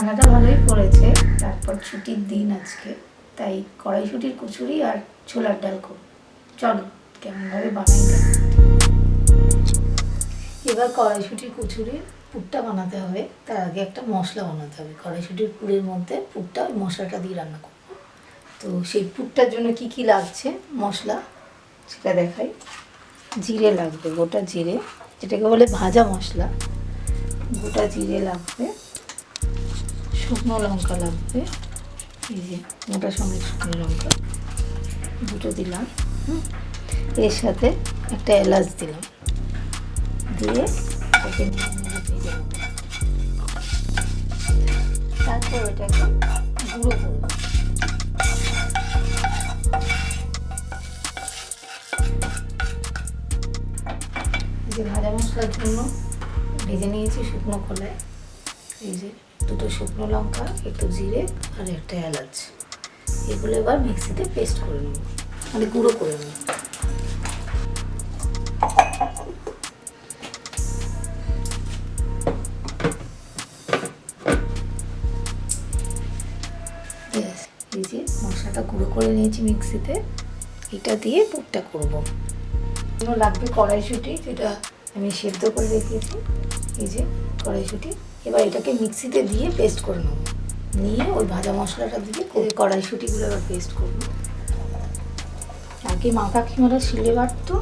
ঠান্ডাটা ভালোই পড়েছে, তারপর ছুটির দিন আজকে, তাই কড়াইশুটির কচুরি আর ছোলার ডাল করব। চলো কেমনভাবে বানাই না। এবার কড়াইশুটির কচুরির পুরটা বানাতে হবে। তার আগে একটা মশলা বানাতে হবে। কড়াইশুটির পুরের মধ্যে পুরটা ওই মশলাটা দিয়ে রান্না করব। তো সেই পুরটার জন্য কি কি লাগছে মশলা সেটা দেখাই। জিরে লাগবে, গোটা জিরে, যেটাকে বলে ভাজা মশলা। গোটা জিরে লাগবে, শুকনো লঙ্কা লাগবে, এই যে মোটা সমেত শুকনো লঙ্কা দুটো দিলাম, এর সাথে একটা এলাচ দিলাম, দিয়ে ওকে ভেজে নেব। তারপর ওটাকে গুঁড়ো করব। যে ভাজা মশলার জন্য ভেজে নিয়েছি শুকনো খোলায়, এই যে দুটো শুকনো লঙ্কা, একটু জিরে আর একটা এলাচ, এগুলো এবার মিক্সিতে পেস্ট করে নেব, মানে গুঁড়ো করে নেব। এই যে মশলাটা গুঁড়ো করে নিয়েছি মিক্সিতে, এটা দিয়ে পুরটা করবো। লাগবে কড়াইশুঁটি, যেটা আমি সেদ্ধ করে রেখেছি, এই যে কড়াইশুঁটি। এবার এটাকে মিক্সিতে দিয়ে পেস্ট করে নেব, নিয়ে ওই ভাজা মশলাটা দিয়ে কড়াইশুঁটিগুলো এবার পেস্ট করবো। আগে মা কাকিমারা শিলে বাটতো,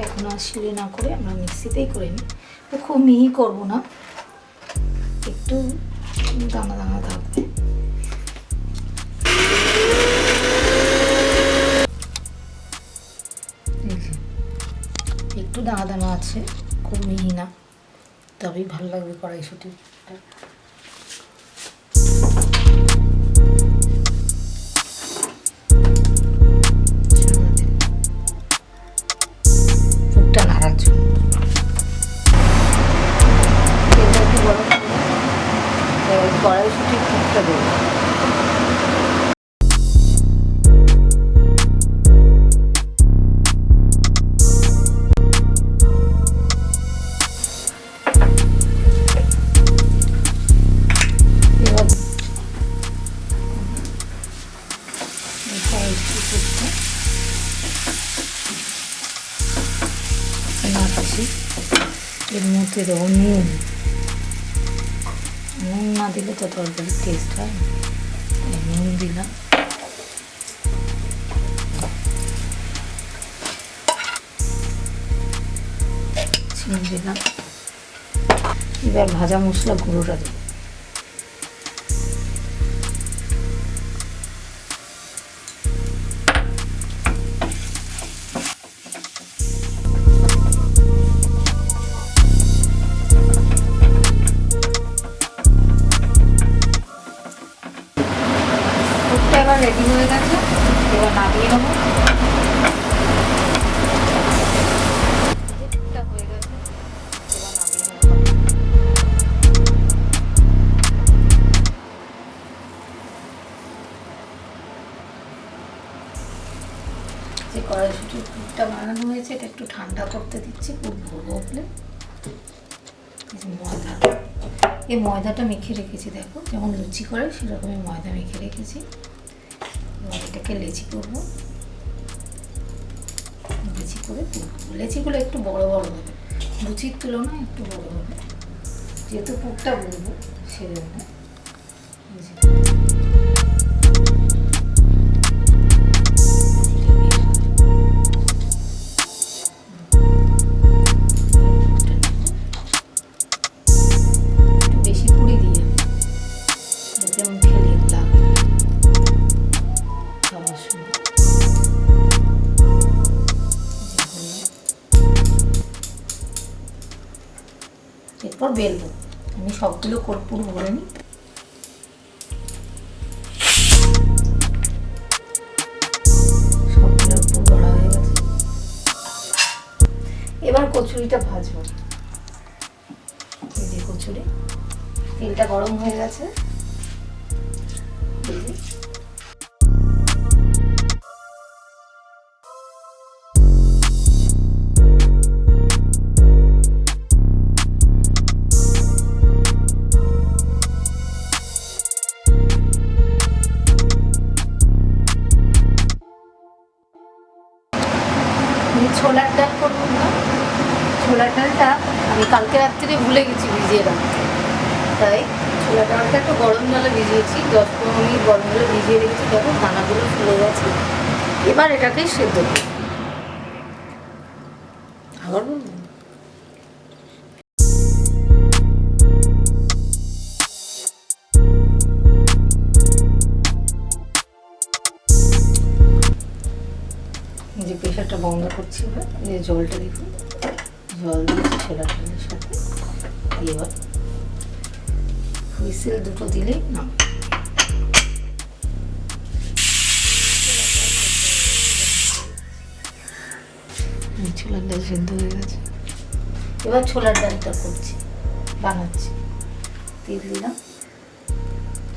এখন আর শিলে না করে আমরা মিক্সিতেই করে নিই। তো খুব মিহি করবো না, একটু দানা দানা থাকবে। একটু দানা দানা আছে, খুব মিহি না, তবেই ভালো লাগবে কড়াইশুঁটিটা। পুরটা নাড়ার জন্য কড়াইশুঁটির পুরটা দেবো। এর মধ্যে দেবো নুন, নুন না দিলে তো তরকারি টেস্ট হয়। নুন দিলাম, চিনি দিলাম। এবার ভাজা মশলা গুঁড়োটা দেবো। এবার রেডি হয়ে গেছে, এবার নামিয়ে নেবো। হয়ে গেছে, এবার নামিয়ে নেবো। যে কড়াইশুঁটির পুরটা বানানো হয়েছে, এটা একটু ঠান্ডা করতে দিচ্ছি। পুর ভরবো বলে ময়দা, এই ময়দাটা মেখে রেখেছি, দেখো যেমন লুচি করে সেরকমই ময়দা মেখে রেখেছি। এবার এটাকে লেচি করবো, লেচি করে তুলবো। লেচিগুলো একটু বড় বড় হবে, লুচির তুলনায় একটু বড় হবে, যেহেতু পুরটা বলবো সেজন্য। এরপর বেলবো, আমি সবগুলো পুরো ভরে নিই। সবগুলোর পুর ভরা হয়ে গেছে, এবার কচুরিটা ভাজবো। এই যে কচুরি, তেলটা গরম হয়ে গেছে, কালকে রাত্রিরে ভুলে গেছি ভিজিয়ে রাখতে, তাই ছোলা ডালটা একটু গরম জলে ভিজিয়েছি, 10-15 মিনিট গরম জলে ভিজিয়ে রেখেছি। দেখো দানাগুলো ফুলে গেছে। এবার এটাকে সেদ্ধ করব। আবার বলবো, যে প্রেশারটা বন্ধ করছি, এবার যে জলটা দেখুন, জল দিয়েছি ছোলা ডালের সাথে। এবার হুইসেল দুটো দিলেই নাম। ছোলার ডাল সেদ্ধ হয়ে গেছে। এবার ছোলার ডালটা করছি, বানাচ্ছি। তেল দিলাম,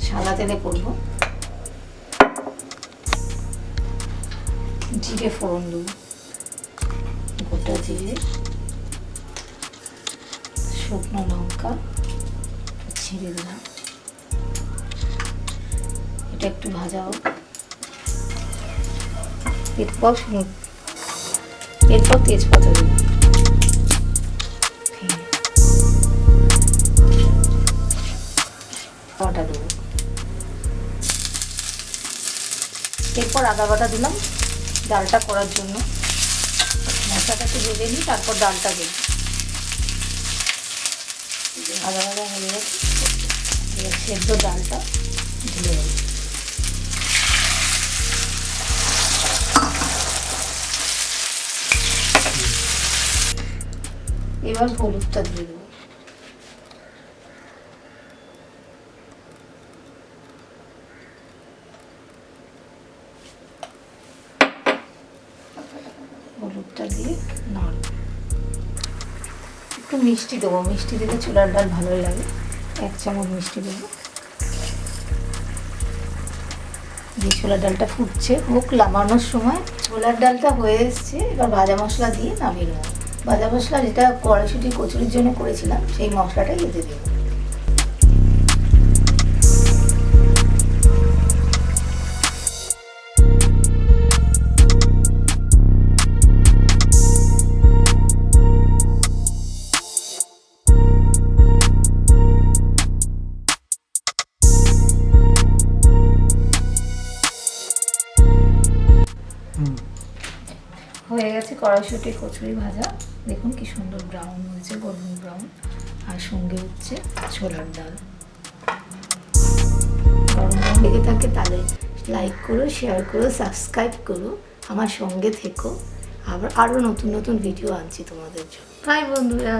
সাদা তেলে করবো। জিরে ফোড়ন দেবো, গোটা জিরে, শুকনো লঙ্কা ছিঁড়ে দিলাম। এটা একটু ভাজা হোক। এরপর তেজপাতা দেবো, বাটা দেবো। এরপর আদা বাটা দিলাম ডালটা করার জন্য। মশলাটাকে ভেজে নিই, তারপর ডালটা দিই। আদা বাটা হয়ে গেছে, এবার সেদ্ধ ডালটা ঢেলে দেবো। এবার হলুদটা দিয়ে দেবো। হলুদটা দিয়ে নাড়ব। একটু মিষ্টি দেবো, মিষ্টি দিলে ছোলার ডাল ভালোই লাগে। 1 চামচ মিষ্টি দেবো। দিয়ে ছোলার ডালটা ফুটছে, হোক। নামানোর সময় ছোলার ডালটা হয়ে এসছে। এবার ভাজা মশলা দিয়ে নামিয়ে নেবো। ভাজা মশলা যেটা কড়াইশুঁটি কচুরির জন্য করেছিলাম, সেই মশলাটাই এতে দেবো। হয়ে গেছে কড়াইশুঁটি কচুরি ভাজা। দেখুন কি সুন্দর ব্রাউন হয়েছে, গোল্ডেন ব্রাউন। আর সঙ্গে হচ্ছে ছোলার ডাল। গরম গরম লেগে থাকে তাহলে লাইক করো, শেয়ার করো, সাবস্ক্রাইব করো, আমার সঙ্গে থেকো। আবার আরও নতুন নতুন ভিডিও আনছি তোমাদের জন্য। বাই বন্ধুরা।